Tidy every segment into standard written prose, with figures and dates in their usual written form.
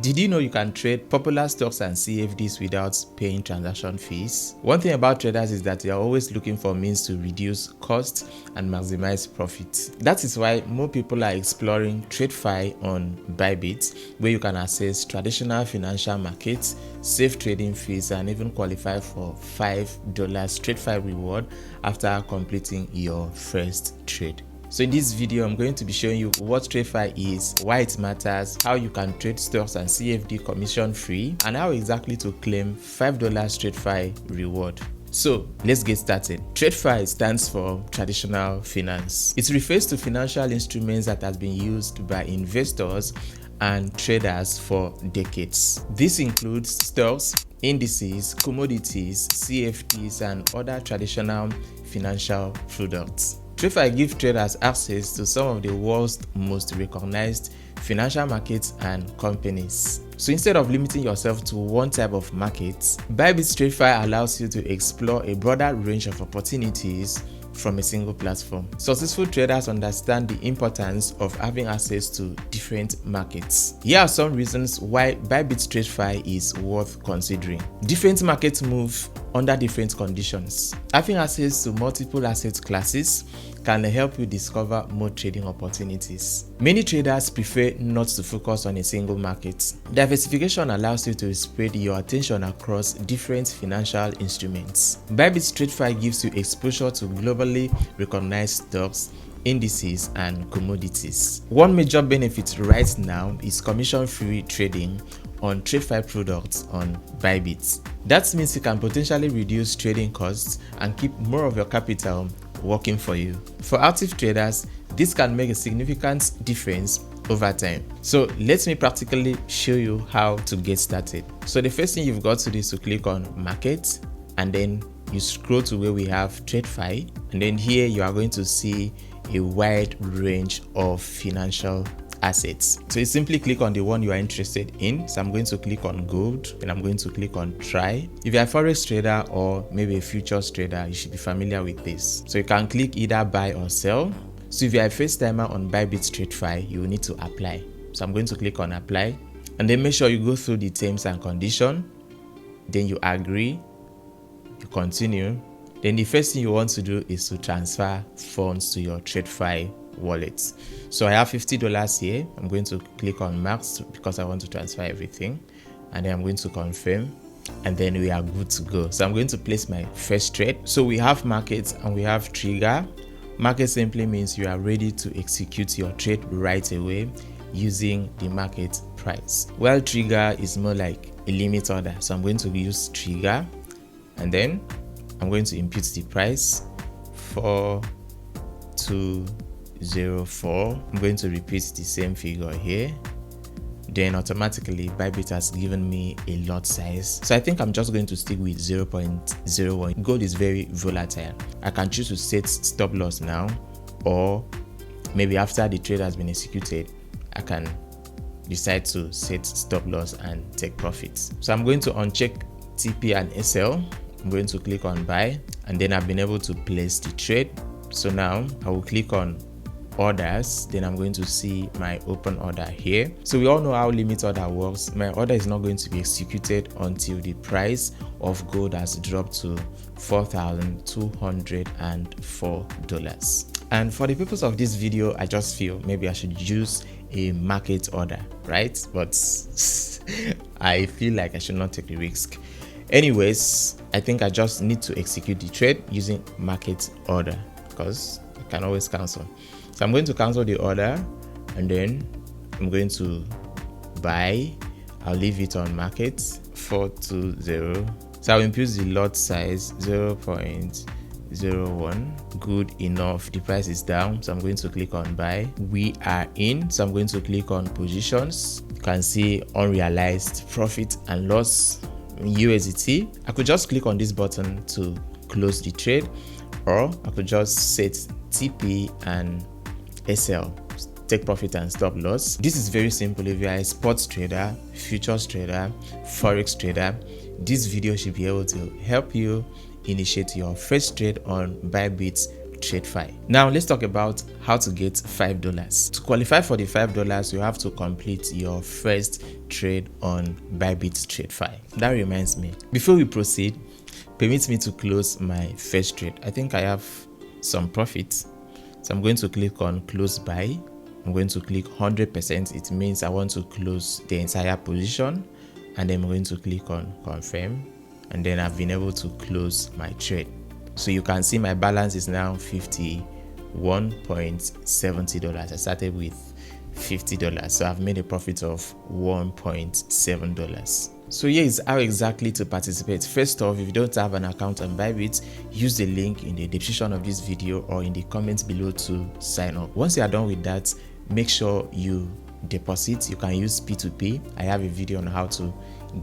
Did you know you can trade popular stocks and CFDs without paying transaction fees? One thing about traders is that they are always looking for means to reduce costs and maximize profits. That is why more people are exploring TradFi on Bybit, where you can access traditional financial markets, save trading fees, and even qualify for $5 TradFi reward after completing your first trade. So in this video, I'm going to be showing you what TradFi is, why it matters, how you can trade stocks and CFD commission free, and how exactly to claim $5 TradFi reward. So let's get started. TradFi stands for traditional finance. It refers to financial instruments that has been used by investors and traders for decades. This includes stocks, indices, commodities, CFDs, and other traditional financial products. TradFi gives traders access to some of the world's most recognized financial markets and companies. So instead of limiting yourself to one type of market, Bybit TradFi allows you to explore a broader range of opportunities from a single platform. Successful traders understand the importance of having access to different markets. Here are some reasons why Bybit TradFi is worth considering. Different markets move under different conditions. Having access to multiple asset classes can help you discover more trading opportunities. Many traders prefer not to focus on a single market. Diversification allows you to spread your attention across different financial instruments. Bybit TradFi gives you exposure to globally recognized stocks, indices, and commodities. One major benefit right now is commission-free trading on TradFi products on Bybit. That means you can potentially reduce trading costs and keep more of your capital working for you. For active traders, this can make a significant difference over time. So let me practically show you how to get started. So the first thing you've got to do is to click on Market, and then you scroll to where we have TradFi, and then here you are going to see a wide range of financial assets. So you simply click on the one you are interested in. So I'm going to click on gold, and I'm going to click on try. If you're a forex trader or maybe a futures trader, you should be familiar with this. So you can click either buy or sell. So if you're a first timer on Bybit TradFi, you will need to apply. So I'm going to click on apply, and then make sure you go through the terms and conditions. Then you agree, you continue. Then the first thing you want to do is to transfer funds to your TradFi wallet. So I have $50 here. I'm going to click on max because I want to transfer everything, and then I'm going to confirm, and then we are good to go. So I'm going to place my first trade. So we have markets and we have trigger. Market simply means you are ready to execute your trade right away using the market price, while trigger is more like a limit order. So I'm going to use trigger, and then I'm going to input the price 4204. I'm going to repeat the same figure here. Then automatically Bybit has given me a lot size. So I think I'm just going to stick with 0.01. Gold is very volatile. I can choose to set stop loss now, or maybe after the trade has been executed, I can decide to set stop loss and take profits. So I'm going to uncheck TP and SL. I'm going to click on buy, and then I've been able to place the trade. So now I will click on orders, then I'm going to see my open order here. So we all know how limit order works. My order is not going to be executed until the price of gold has dropped to $4,204. And for the purpose of this video, I just feel maybe I should use a market order, right? But I feel like I should not take the risk. Anyways, I think I just need to execute the trade using market order, because I can always cancel. So I'm going to cancel the order, and then I'm going to buy. I'll leave it on market 420. So I'll input the lot size 0.01. Good enough. The price is down, so I'm going to click on buy. We are in, so I'm going to click on positions. You can see unrealized profit and loss in USDT. I could just click on this button to close the trade, or I could just set TP and SL, take profit and stop loss. This is very simple. If you are a sports trader, futures trader, forex trader, this video should be able to help you initiate your first trade on Bybit TradFi. Now let's talk about how to get $5. To qualify for the $5, you have to complete your first trade on Bybit TradFi. That reminds me, before we proceed, permit me to close my first trade. I think I have some profit, so I'm going to click on close buy. I'm going to click 100%. It means I want to close the entire position, and then I'm going to click on confirm, and then I've been able to close my trade. So you can see my balance is now $51.70. I started with $50, so I've made a profit of $1.7. So here is how exactly to participate. First off, if you don't have an account on Bybit, use the link in the description of this video or in the comments below to sign up. Once you are done with that, make sure you deposit. You can use P2P. I have a video on how to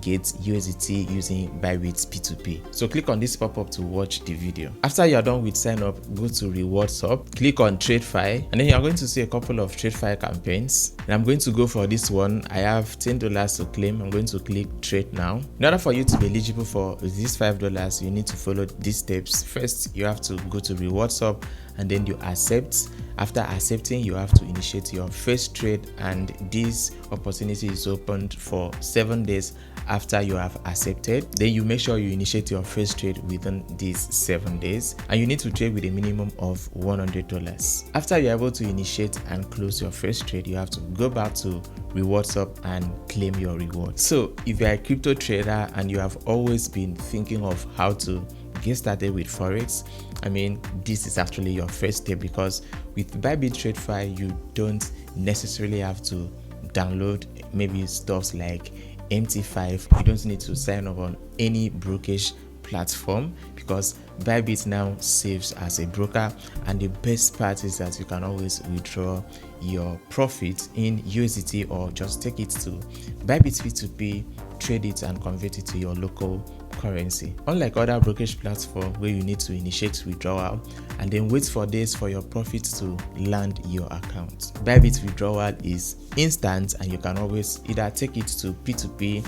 get USDT using Bybit P2P. So click on this pop-up to watch the video. After you are done with sign up, go to rewards hub, click on TradFi, and then you are going to see a couple of TradFi campaigns. And I'm going to go for this one. I have $10 to claim. I'm going to click trade now. In order for you to be eligible for this $5, you need to follow these steps. First, you have to go to rewards hub, and then you accept. After accepting, you have to initiate your first trade, and this opportunity is opened for 7 days after you have accepted. Then you make sure you initiate your first trade within these 7 days, and you need to trade with a minimum of $100. After you're able to initiate and close your first trade, you have to go back to rewards hub and claim your reward. So if you're a crypto trader and you have always been thinking of how to get started with Forex, I mean, this is actually your first step, because with Bybit TradFi, you don't necessarily have to download maybe stuff like MT5. You don't need to sign up on any brokerage platform, because Bybit now serves as a broker, and the best part is that you can always withdraw your profit in USDT or just take it to Bybit P2P, trade it and convert it to your local currency. Unlike other brokerage platforms where you need to initiate withdrawal and then wait for days for your profits to land your account, Bybit withdrawal is instant, and you can always either take it to P2P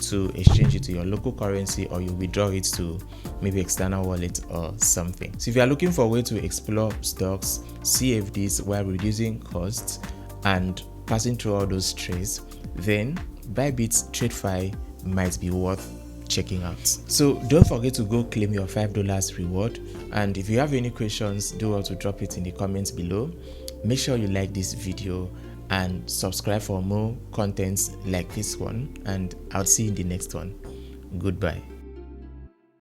to exchange it to your local currency, or you withdraw it to maybe external wallet or something. So if you are looking for a way to explore stocks, CFDs while reducing costs and passing through all those trades, then Bybit TradFi might be worth checking out. So don't forget to go claim your $5 reward, and if you have any questions, do well to drop it in the comments below. Make sure you like this video and subscribe for more contents like this one, and I'll see you in the next one. Goodbye.